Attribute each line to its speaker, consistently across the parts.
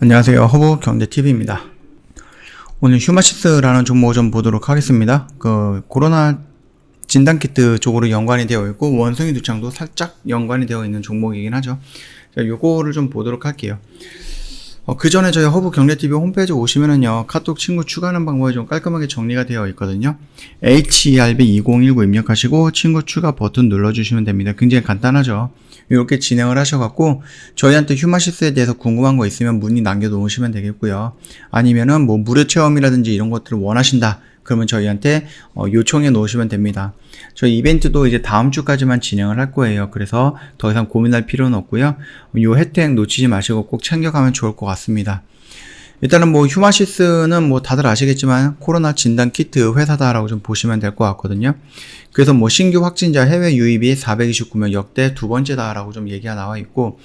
Speaker 1: 안녕하세요. 허브경제TV입니다. 오늘 휴마시스라는 종목을 좀 보도록 하겠습니다. 코로나 진단키트 쪽으로 연관이 되어 있고 원숭이 두창도 살짝 연관이 되어 있는 종목이긴 하죠. 자, 요거를 좀 보도록 할게요. 그 전에 저희 허브경제TV 홈페이지 오시면은요, 카톡 친구 추가하는 방법이 좀 깔끔하게 정리가 되어 있거든요. HERB2019 입력하시고 친구 추가 버튼 눌러주시면 됩니다. 굉장히 간단하죠. 이렇게 진행을 하셔갖고 저희한테 휴마시스에 대해서 궁금한 거 있으면 문의 남겨놓으시면 되겠고요. 아니면은 뭐 무료 체험이라든지 이런 것들을 원하신다. 그러면 저희한테 요청해 놓으시면 됩니다. 저희 이벤트도 이제 다음 주까지만 진행을 할 거예요. 그래서 더 이상 고민할 필요는 없고요. 요 혜택 놓치지 마시고 꼭 챙겨가면 좋을 것 같습니다. 일단은 뭐 휴마시스는 뭐 다들 아시겠지만 코로나 진단 키트 회사다라고 좀 보시면 될 것 같거든요. 그래서 뭐 신규 확진자 해외 유입이 429명 역대 두 번째다라고 좀 얘기가 나와 있고,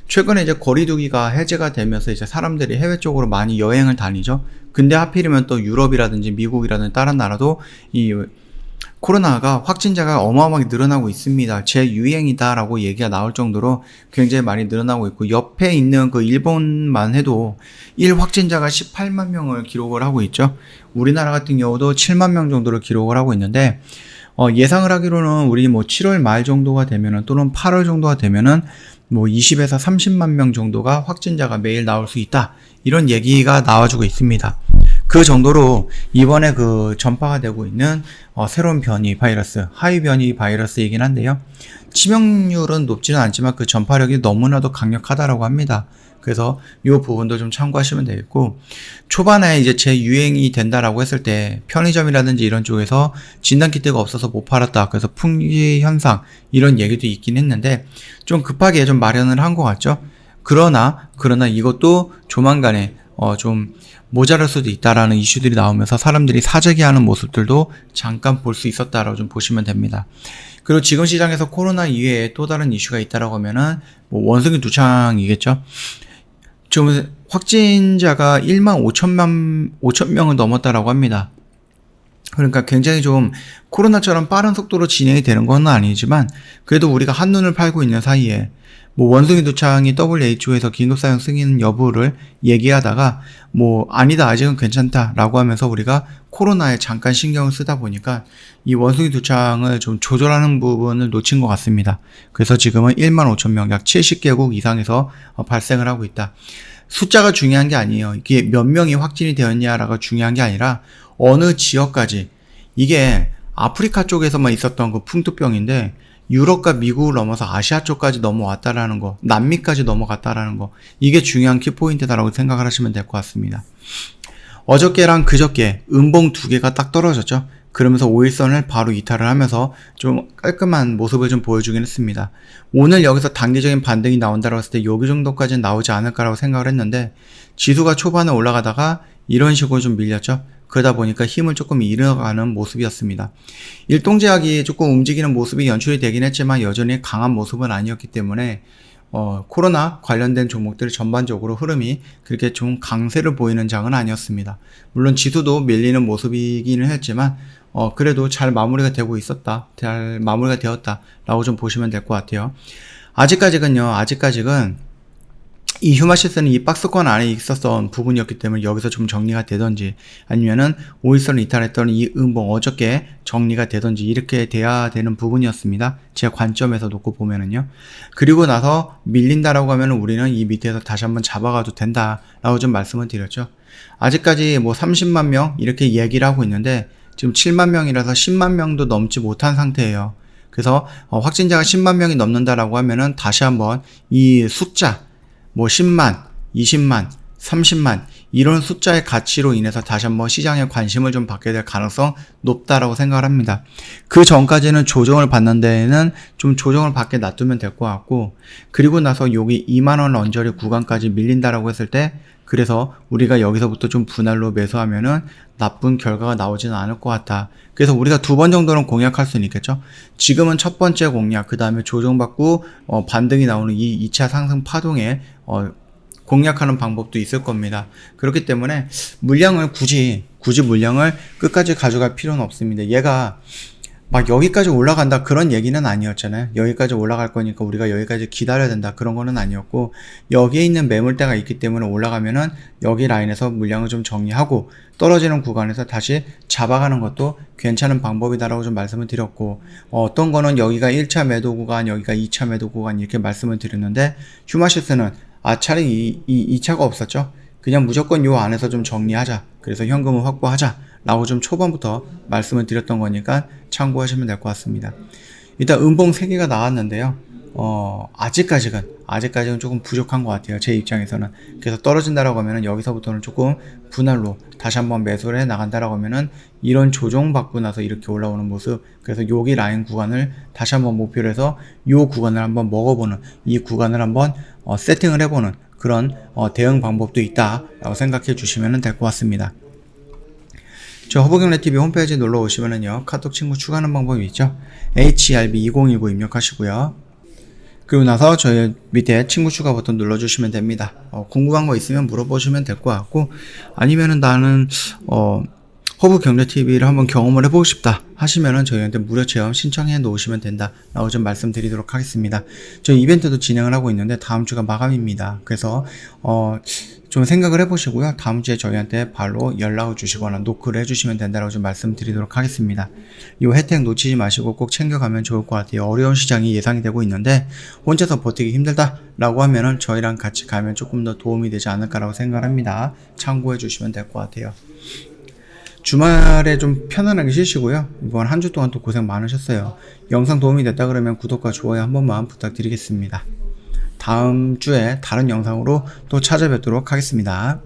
Speaker 1: 최근에 이제 거리두기가 해제가 되면서 이제 사람들이 해외 쪽으로 많이 여행을 다니죠. 근데 하필이면 또 유럽이라든지 미국이라든지 다른 나라도 이 코로나가 확진자가 어마어마하게 늘어나고 있습니다. 재유행이다라고 얘기가 나올 정도로 굉장히 많이 늘어나고 있고, 옆에 있는 그 일본만 해도 1확진자가 18만 명을 기록을 하고 있죠. 우리나라 같은 경우도 7만 명 정도를 기록을 하고 있는데, 예상을 하기로는 우리 뭐 7월 말 정도가 되면은 또는 8월 정도가 되면은 뭐 20에서 30만 명 정도가 확진자가 매일 나올 수 있다. 이런 얘기가 나와주고 있습니다. 그 정도로 이번에 전파가 되고 있는 새로운 변이 바이러스, 하위 변이 바이러스이긴 한데요. 치명률은 높지는 않지만 그 전파력이 너무나도 강력하다라고 합니다. 그래서 이 부분도 좀 참고하시면 되겠고, 초반에 이제 재유행이 된다라고 했을 때 편의점이라든지 이런 쪽에서 진단키트가 없어서 못 팔았다. 그래서 품귀 현상 이런 얘기도 있긴 했는데 좀 급하게 좀 마련을 한 것 같죠. 그러나 이것도 조만간에 좀 모자랄 수도 있다라는 이슈들이 나오면서 사람들이 사재기하는 모습들도 잠깐 볼 수 있었다라고 좀 보시면 됩니다. 그리고 지금 시장에서 코로나 이외에 또 다른 이슈가 있다라고 하면은 뭐 원숭이 두창이겠죠. 지금 확진자가 1만 5천 명을 넘었다라고 합니다. 그러니까 굉장히 좀 코로나처럼 빠른 속도로 진행이 되는 건 아니지만 그래도 우리가 한눈을 팔고 있는 사이에 뭐 원숭이 두창이 WHO에서 긴급 사용 승인 여부를 얘기하다가 뭐 아니다 아직은 괜찮다라고 하면서 우리가 코로나에 잠깐 신경을 쓰다 보니까 이 원숭이 두창을 좀 조절하는 부분을 놓친 것 같습니다. 그래서 지금은 1만 5천 명, 약 70개국 이상에서 발생을 하고 있다. 숫자가 중요한 게 아니에요. 이게 몇 명이 확진이 되었냐라가 중요한 게 아니라 어느 지역까지, 이게 아프리카 쪽에서만 있었던 그 풍토병인데 유럽과 미국을 넘어서 아시아 쪽까지 넘어왔다라는 거, 남미까지 넘어갔다라는 거, 이게 중요한 키포인트다라고 생각을 하시면 될 것 같습니다. 어저께랑 그저께 음봉 두 개가 딱 떨어졌죠. 그러면서 5일선을 바로 이탈을 하면서 좀 깔끔한 모습을 좀 보여주긴 했습니다. 오늘 여기서 단기적인 반등이 나온다고 했을 때 여기 정도까지는 나오지 않을까라고 생각을 했는데 지수가 초반에 올라가다가 이런 식으로 좀 밀렸죠. 그러다 보니까 힘을 조금 잃어가는 모습이었습니다. 일동제약이 조금 움직이는 모습이 연출이 되긴 했지만 여전히 강한 모습은 아니었기 때문에 코로나 관련된 종목들 전반적으로 흐름이 그렇게 좀 강세를 보이는 장은 아니었습니다. 물론 지수도 밀리는 모습이기는 했지만 그래도 잘 마무리가 되고 있었다, 잘 마무리가 되었다라고 좀 보시면 될 것 같아요. 아직까지는 이 휴마시스는 이 박스권 안에 있었던 부분이었기 때문에 여기서 좀 정리가 되던지 아니면은 5일선을 이탈했던 이 음봉 어저께 정리가 되던지 이렇게 돼야 되는 부분이었습니다. 제 관점에서 놓고 보면은요. 그리고 나서 밀린다라고 하면은 우리는 이 밑에서 다시 한번 잡아가도 된다라고 좀 말씀을 드렸죠. 아직까지 뭐 30만 명 이렇게 얘기를 하고 있는데 지금 7만 명이라서 10만 명도 넘지 못한 상태예요. 그래서 확진자가 10만 명이 넘는다라고 하면은 다시 한번 이 숫자 뭐 10만, 20만, 30만 이런 숫자의 가치로 인해서 다시 한번 시장에 관심을 좀 받게 될 가능성 높다라고 생각을 합니다. 그 전까지는 조정을 받는 데에는 좀 조정을 받게 놔두면 될 것 같고, 그리고 나서 여기 2만원 언저리 구간까지 밀린다라고 했을 때 그래서 우리가 여기서부터 좀 분할로 매수하면은 나쁜 결과가 나오지는 않을 것 같다. 그래서 우리가 두 번 정도는 공략할 수는 있겠죠. 지금은 첫 번째 공략, 그 다음에 조정받고 반등이 나오는 이 2차 상승 파동에 공략하는 방법도 있을 겁니다. 그렇기 때문에 물량을 굳이 물량을 끝까지 가져갈 필요는 없습니다. 얘가 막 여기까지 올라간다 그런 얘기는 아니었잖아요. 여기까지 올라갈 거니까 우리가 여기까지 기다려야 된다 그런 거는 아니었고, 여기에 있는 매물대가 있기 때문에 올라가면은 여기 라인에서 물량을 좀 정리하고 떨어지는 구간에서 다시 잡아가는 것도 괜찮은 방법이다라고 좀 말씀을 드렸고, 어떤 거는 여기가 1차 매도 구간, 여기가 2차 매도 구간 이렇게 말씀을 드렸는데, 휴마시스는 차라리 2차가 없었죠. 그냥 무조건 요 안에서 좀 정리하자, 그래서 현금을 확보하자 라고 좀 초반부터 말씀을 드렸던 거니까 참고하시면 될 것 같습니다. 일단 음봉 3개가 나왔는데요. 아직까지는 조금 부족한 것 같아요. 제 입장에서는. 그래서 떨어진다라고 하면은 여기서부터는 조금 분할로 다시 한번 매수를 해 나간다라고 하면은 이런 조정 받고 나서 이렇게 올라오는 모습, 그래서 여기 라인 구간을 다시 한번 목표로 해서 요 구간을 한번 먹어보는, 이 구간을 한번 세팅을 해보는 그런 대응 방법도 있다라고 생각해 주시면 될 것 같습니다. 저 허브경래TV 홈페이지 놀러 오시면은요, 카톡 친구 추가하는 방법이 있죠. HRB2019 입력하시고요. 그리고 나서 저희 밑에 친구 추가 버튼 눌러주시면 됩니다. 궁금한 거 있으면 물어보시면 될 것 같고, 아니면은 나는 허브경래TV를 한번 경험을 해보고 싶다 하시면은 저희한테 무료 체험 신청해 놓으시면 된다 라고 좀 말씀드리도록 하겠습니다. 저희 이벤트도 진행을 하고 있는데 다음 주가 마감입니다. 그래서 좀 생각을 해보시고요, 다음 주에 저희한테 바로 연락을 주시거나 노크를 해주시면 된다라고 좀 말씀드리도록 하겠습니다. 이 혜택 놓치지 마시고 꼭 챙겨가면 좋을 것 같아요. 어려운 시장이 예상이 되고 있는데 혼자서 버티기 힘들다 라고 하면은 저희랑 같이 가면 조금 더 도움이 되지 않을까라고 생각합니다. 참고해 주시면 될 것 같아요. 주말에 좀 편안하게 쉬시고요. 이번 한 주 동안 또 고생 많으셨어요. 영상 도움이 됐다 그러면 구독과 좋아요 한 번만 부탁드리겠습니다. 다음 주에 다른 영상으로 또 찾아뵙도록 하겠습니다.